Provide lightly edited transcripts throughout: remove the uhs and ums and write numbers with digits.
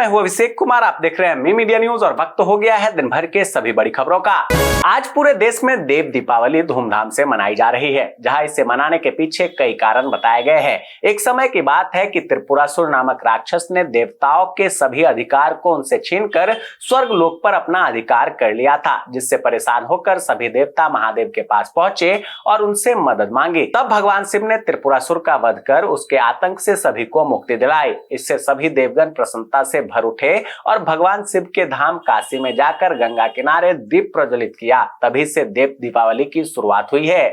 मैं हूं अभिषेक कुमार, आप देख रहे हैं मी मीडिया न्यूज और वक्त हो गया है दिन भर के सभी बड़ी खबरों का। आज पूरे देश में देव दीपावली धूमधाम से मनाई जा रही है, जहां इसे मनाने के पीछे कई कारण बताए गए हैं। एक समय की बात है कि त्रिपुरासुर नामक राक्षस ने देवताओं के सभी अधिकार को उनसे छीनकर स्वर्ग लोक पर अपना अधिकार कर लिया था, जिससे परेशान होकर सभी देवता महादेव के पास पहुंचे और उनसे मदद मांगी। तब भगवान शिव ने त्रिपुरासुर का वध कर उसके आतंक से सभी को मुक्ति दिलाई। इससे सभी देवगण प्रसन्नता से भर उठे और भगवान शिव के धाम काशी में जाकर गंगा किनारे दीप प्रज्वलित किया। तभी से देव दीपावली की शुरुआत हुई है।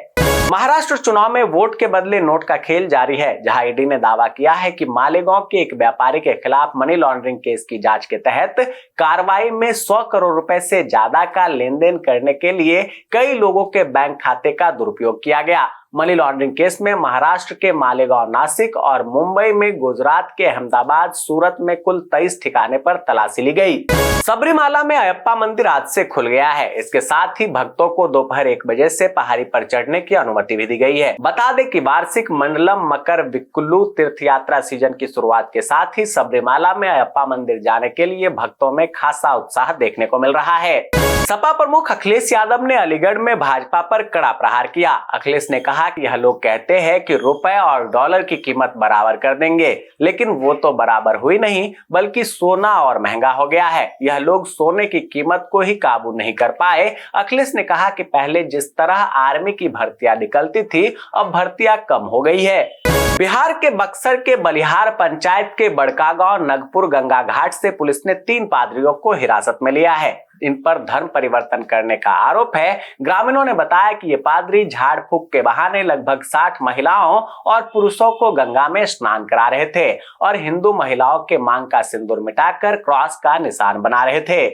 महाराष्ट्र चुनाव में वोट के बदले नोट का खेल जारी है, जहां ईडी ने दावा किया है कि मालेगांव के एक व्यापारी के खिलाफ मनी लॉन्ड्रिंग केस की जांच के तहत कार्रवाई में 100 करोड़ रुपए से ज्यादा का लेन देन करने के लिए कई लोगों के बैंक खाते का दुरुपयोग किया गया। मनी लॉन्ड्रिंग केस में महाराष्ट्र के मालेगांव, नासिक और मुंबई में गुजरात के अहमदाबाद, सूरत में कुल 23 ठिकाने पर तलाशी ली गई। सबरीमाला में अयप्पा मंदिर आज से खुल गया है। इसके साथ ही भक्तों को दोपहर 1 बजे से पहाड़ी पर चढ़ने की अनुमति भी दी गई है। बता दें कि वार्षिक मंडलम मकर विक्कुल्लू तीर्थ यात्रा सीजन की शुरुआत के साथ ही सबरीमाला में अयप्पा मंदिर जाने के लिए भक्तों में खासा उत्साह देखने को मिल रहा है। सपा प्रमुख अखिलेश यादव ने अलीगढ़ में भाजपा पर कड़ा प्रहार किया। अखिलेश ने कहा कि यह लोग कहते हैं कि रुपए और डॉलर की कीमत बराबर कर देंगे, लेकिन वो तो बराबर हुई नहीं, बल्कि सोना और महंगा हो गया है। यह लोग सोने की कीमत को ही काबू नहीं कर पाए। अखिलेश ने कहा कि पहले जिस तरह आर्मी की भर्तियां निकलती थी, अब भर्तियां कम हो गई है। बिहार के बक्सर के बलिहार पंचायत के बड़कागांव नगपुर गंगा घाट से पुलिस ने 3 पादरियों को हिरासत में लिया है। इन पर धर्म परिवर्तन करने का आरोप है। ग्रामीणों ने बताया कि ये पादरी झाड़ फूक के बहाने लगभग 60 महिलाओं और पुरुषों को गंगा में स्नान करा रहे थे और हिंदू महिलाओं के मांग का सिंदूर मिटाकर क्रॉस का निशान बना रहे थे।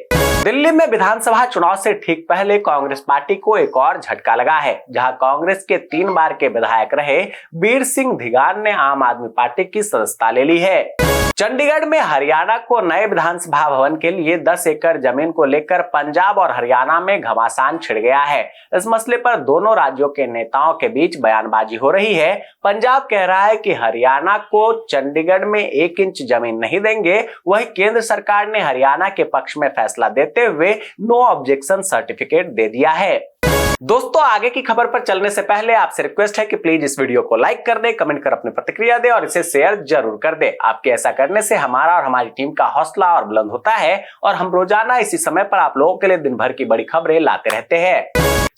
दिल्ली में विधानसभा चुनाव से ठीक पहले कांग्रेस पार्टी को एक और झटका लगा है, जहां कांग्रेस के 3 बार के विधायक रहे वीर सिंह धिगान ने आम आदमी पार्टी की सदस्यता ले ली है। चंडीगढ़ में हरियाणा को नए विधानसभा भवन के लिए 10 एकड़ जमीन को लेकर पंजाब और हरियाणा में घमासान छिड़ गया है। इस मसले पर दोनों राज्यों के नेताओं के बीच बयानबाजी हो रही है। पंजाब कह रहा है कि हरियाणा को चंडीगढ़ में 1 इंच जमीन नहीं देंगे। वहीं केंद्र सरकार ने हरियाणा के पक्ष में फैसला देते हुए नो ऑब्जेक्शन सर्टिफिकेट दे दिया है। दोस्तों, आगे की खबर पर चलने से पहले आपसे रिक्वेस्ट है कि प्लीज इस वीडियो को लाइक कर दे, कमेंट कर अपनी प्रतिक्रिया दे और इसे शेयर जरूर कर दे। आपके ऐसा करने से हमारा और हमारी टीम का हौसला और बुलंद होता है और हम रोजाना इसी समय पर आप लोगों के लिए दिन भर की बड़ी खबरें लाते रहते हैं।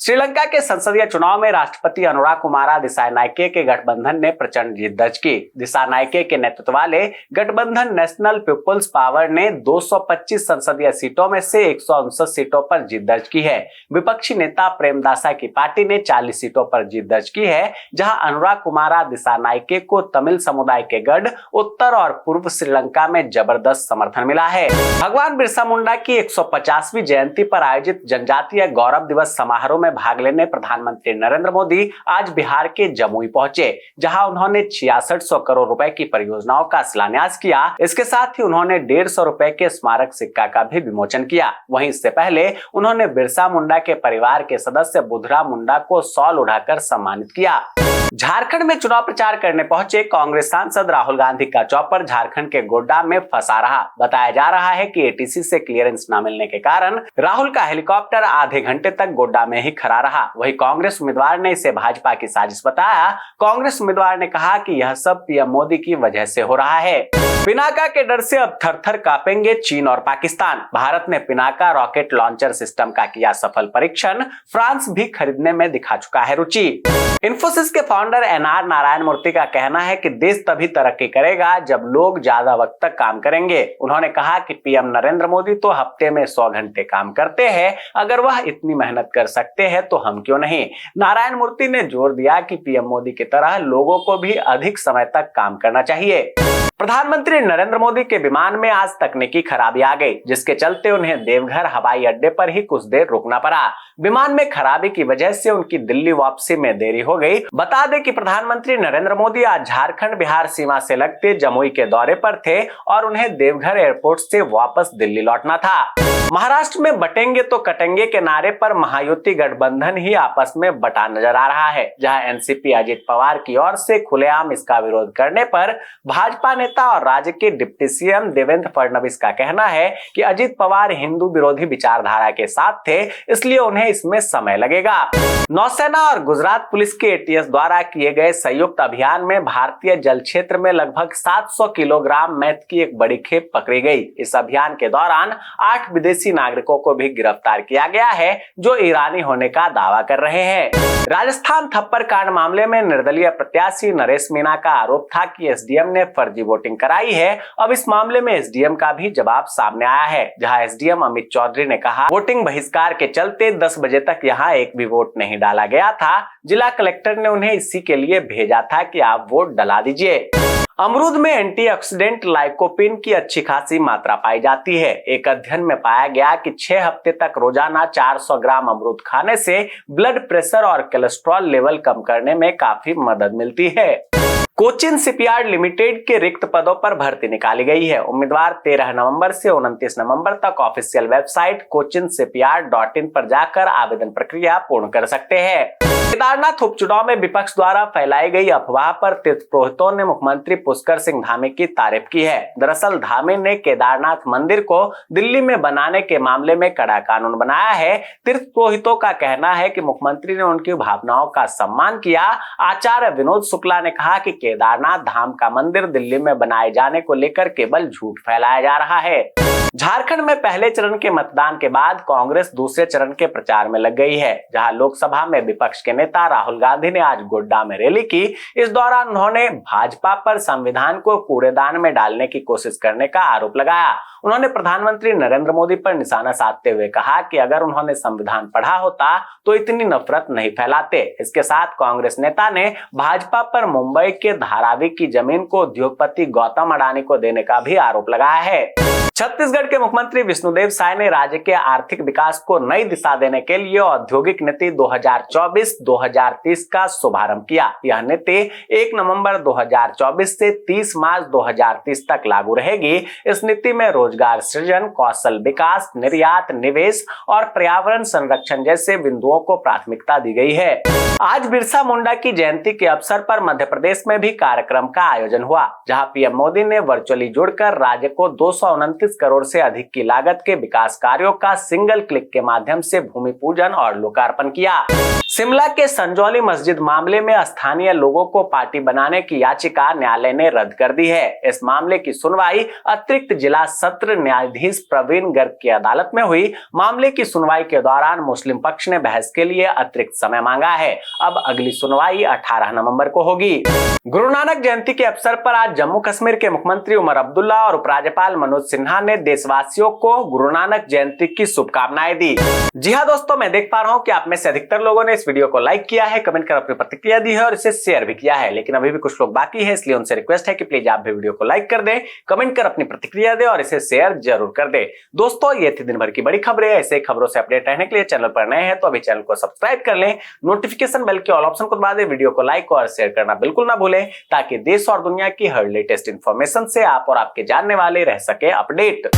श्रीलंका के संसदीय चुनाव में राष्ट्रपति अनुराग कुमारा दिसानायके के गठबंधन ने प्रचंड जीत दर्ज की। दिसानायके के नेतृत्व वाले गठबंधन नेशनल पीपुल्स पावर ने 225 संसदीय सीटों में से 159 सीटों पर जीत दर्ज की है। विपक्षी नेता प्रेमदासा की पार्टी ने 40 सीटों पर जीत दर्ज की है, जहां अनुराग कुमारा दिसानायके को तमिल समुदाय के गढ़ उत्तर और पूर्व श्रीलंका में जबरदस्त समर्थन मिला है। भगवान बिरसा मुंडा की 150वीं जयंती पर आयोजित जनजातीय गौरव दिवस समारोह में भाग लेने प्रधानमंत्री नरेंद्र मोदी आज बिहार के जमुई पहुंचे, जहां उन्होंने 6600 करोड़ रुपए की परियोजनाओं का शिलान्यास किया। इसके साथ ही उन्होंने 150 रुपए के स्मारक सिक्का का भी विमोचन किया। वहीं इससे पहले उन्होंने बिरसा मुंडा के परिवार के सदस्य बुधरा मुंडा को शॉल उड़ाकर सम्मानित किया। झारखंड में चुनाव प्रचार करने पहुंचे कांग्रेस सांसद राहुल गांधी का चॉपर झारखंड के गोड्डा में फंसा रहा। बताया जा रहा है कि एटीसी से क्लियरेंस न मिलने के कारण राहुल का हेलीकॉप्टर आधे घंटे तक गोड्डा में ही खड़ा रहा। वहीं कांग्रेस उम्मीदवार ने इसे भाजपा की साजिश बताया। कांग्रेस उम्मीदवार ने कहा कि यह सब पीएम मोदी की वजह से हो रहा है। पिनाका के डर से अब थर-थर कांपेंगे चीन और पाकिस्तान। भारत ने पिनाका रॉकेट लॉन्चर सिस्टम का किया सफल परीक्षण। फ्रांस भी खरीदने में दिखा चुका है रुचि। इन्फोसिस के फाउंडर एनआर नारायण मूर्ति का कहना है कि देश तभी तरक्की करेगा जब लोग ज्यादा वक्त तक काम करेंगे। उन्होंने कहा कि पीएम नरेंद्र मोदी तो हफ्ते में 100 घंटे काम करते हैं। अगर वह इतनी मेहनत कर सकते हैं तो हम क्यों नहीं। नारायण मूर्ति ने जोर दिया कि पीएम मोदी की तरह लोगों को भी अधिक समय तक काम करना चाहिए। प्रधानमंत्री नरेंद्र मोदी के विमान में आज तकनीकी खराबी आ गई, जिसके चलते उन्हें देवघर हवाई अड्डे पर ही कुछ देर रुकना पड़ा। विमान में खराबी की वजह से उनकी दिल्ली वापसी में देरी हो गई। बता दें कि प्रधानमंत्री नरेंद्र मोदी आज झारखंड बिहार सीमा से लगते जमुई के दौरे पर थे और उन्हें देवघर एयरपोर्ट से वापस दिल्ली लौटना था। महाराष्ट्र में बटेंगे तो कटेंगे के नारे पर महायुति गठबंधन ही आपस में बटा नजर आ रहा है, जहां एनसीपी अजित पवार की ओर से खुलेआम इसका विरोध करने पर भाजपा नेता और राज्य के डिप्टी सीएम देवेंद्र फडणवीस का कहना है कि अजित पवार हिंदू विरोधी विचारधारा के साथ थे, इसलिए उन्हें इसमें समय लगेगा। नौसेना और गुजरात पुलिस के एटीएस द्वारा किए गए संयुक्त अभियान में भारतीय जल क्षेत्र में लगभग 700 किलोग्राम मैथ की एक बड़ी खेप पकड़ी गई। इस अभियान के दौरान 8 विदेशी नागरिकों को भी गिरफ्तार किया गया है, जो ईरानी होने का दावा कर रहे हैं। राजस्थान थप्पड़ कांड मामले में निर्दलीय प्रत्याशी नरेश मीणा का आरोप था कि एसडीएम ने फर्जी वोटिंग कराई है। अब इस मामले में एसडीएम का भी जवाब सामने आया है, जहां एसडीएम अमित चौधरी ने कहा, वोटिंग बहिष्कार के चलते 10 बजे तक यहां एक भी वोट नहीं डाला गया था। जिला कलेक्टर ने उन्हें इसी के लिए भेजा था कि आप वोट डला दीजिए। अमरूद में एंटीऑक्सीडेंट लाइकोपिन की अच्छी खासी मात्रा पाई जाती है। एक अध्ययन में पाया गया कि 6 हफ्ते तक रोजाना 400 ग्राम अमरूद खाने से ब्लड प्रेशर और कोलेस्ट्रॉल लेवल कम करने में काफी मदद मिलती है। कोचिन शिपयार्ड लिमिटेड के रिक्त पदों पर भर्ती निकाली गई है। उम्मीदवार 13 नवंबर से 29 नवंबर तक ऑफिशियल वेबसाइट cochinshipyard.in पर जाकर आवेदन प्रक्रिया पूर्ण कर सकते हैं। केदारनाथ उपचुनाव में विपक्ष द्वारा फैलाई गई अफवाह पर तीर्थ पुरोहितों ने मुख्यमंत्री पुष्कर सिंह धामी की तारीफ की है। दरअसल धामी ने केदारनाथ मंदिर को दिल्ली में बनाने के मामले में कड़ा कानून बनाया है। तीर्थ पुरोहितों का कहना है कि मुख्यमंत्री ने उनकी भावनाओं का सम्मान किया। आचार्य विनोद शुक्ला ने कहा कि केदारनाथ धाम का मंदिर दिल्ली में बनाए जाने को लेकर केवल झूठ फैलाया जा रहा है। झारखंड में पहले चरण के मतदान के बाद कांग्रेस दूसरे चरण के प्रचार में लग गई है, जहां लोकसभा में विपक्ष के नेता राहुल गांधी ने आज गोड्डा में रैली की। इस दौरान उन्होंने भाजपा पर संविधान को कूड़ेदान में डालने की कोशिश करने का आरोप लगाया। उन्होंने प्रधानमंत्री नरेंद्र मोदी पर निशाना साधते हुए कहा कि अगर उन्होंने संविधान पढ़ा होता तो इतनी नफरत नहीं फैलाते। इसके साथ कांग्रेस नेता ने भाजपा पर मुंबई के धारावी की जमीन को उद्योगपति गौतम अडानी को देने का भी आरोप लगाया है। छत्तीसगढ़ के मुख्यमंत्री विष्णुदेव साय ने राज्य के आर्थिक विकास को नई दिशा देने के लिए औद्योगिक नीति 2024-2030 का शुभारंभ किया। यह नीति 1 नवंबर 2024 से 30 मार्च 2030 तक लागू रहेगी। इस नीति में रोजगार सृजन, कौशल विकास, निर्यात, निवेश और पर्यावरण संरक्षण जैसे बिंदुओं को प्राथमिकता दी गई है। आज बिरसा मुंडा की जयंती के अवसर पर मध्य प्रदेश में भी कार्यक्रम का आयोजन हुआ, जहां पीएम मोदी ने वर्चुअली जुड़कर राज्य को 229 करोड़ से अधिक की लागत के विकास कार्यों का सिंगल क्लिक के माध्यम से भूमि पूजन और लोकार्पण किया। शिमला के संजौली मस्जिद मामले में स्थानीय लोगों को पार्टी बनाने की याचिका न्यायालय ने रद्द कर दी है। इस मामले की सुनवाई अतिरिक्त जिला सत्र न्यायाधीश प्रवीण गर्ग की अदालत में हुई। मामले की सुनवाई के दौरान मुस्लिम पक्ष ने बहस के लिए अतिरिक्त समय मांगा है। अब अगली सुनवाई 18 नवंबर को होगी। गुरु नानक जयंती के अवसर पर आज जम्मू कश्मीर के मुख्यमंत्री उमर अब्दुल्ला और उपराज्यपाल मनोज सिन्हा ने देशवासियों को गुरु नानक जयंती की शुभकामनाएं दी। जी हाँ दोस्तों, मैं देख पा रहा हूँ कि आप में से अधिकतर लोगों ने इस वीडियो को लाइक किया है, कमेंट कर अपनी प्रतिक्रिया दी है और इसे शेयर भी किया है, लेकिन अभी भी कुछ लोग बाकी है, इसलिए उनसे रिक्वेस्ट है कि प्लीज आप भी वीडियो को लाइक कर दें, कमेंट कर अपनी प्रतिक्रिया दें और इसे शेयर जरूर कर दें। दोस्तों, ये थी दिन भर की बड़ी खबरें। ऐसे खबरों से अपडेट रहने के लिए चैनल पर नए हैं तो अभी चैनल को सब्सक्राइब कर लें, नोटिफिकेशन बेल के ऑल ऑप्शन को दबा दें, वीडियो को लाइक और शेयर करना बिल्कुल ना भूलें, ताकि देश और दुनिया की हर लेटेस्ट इंफॉर्मेशन से आप और आपके जानने वाले रह सके अपडेट।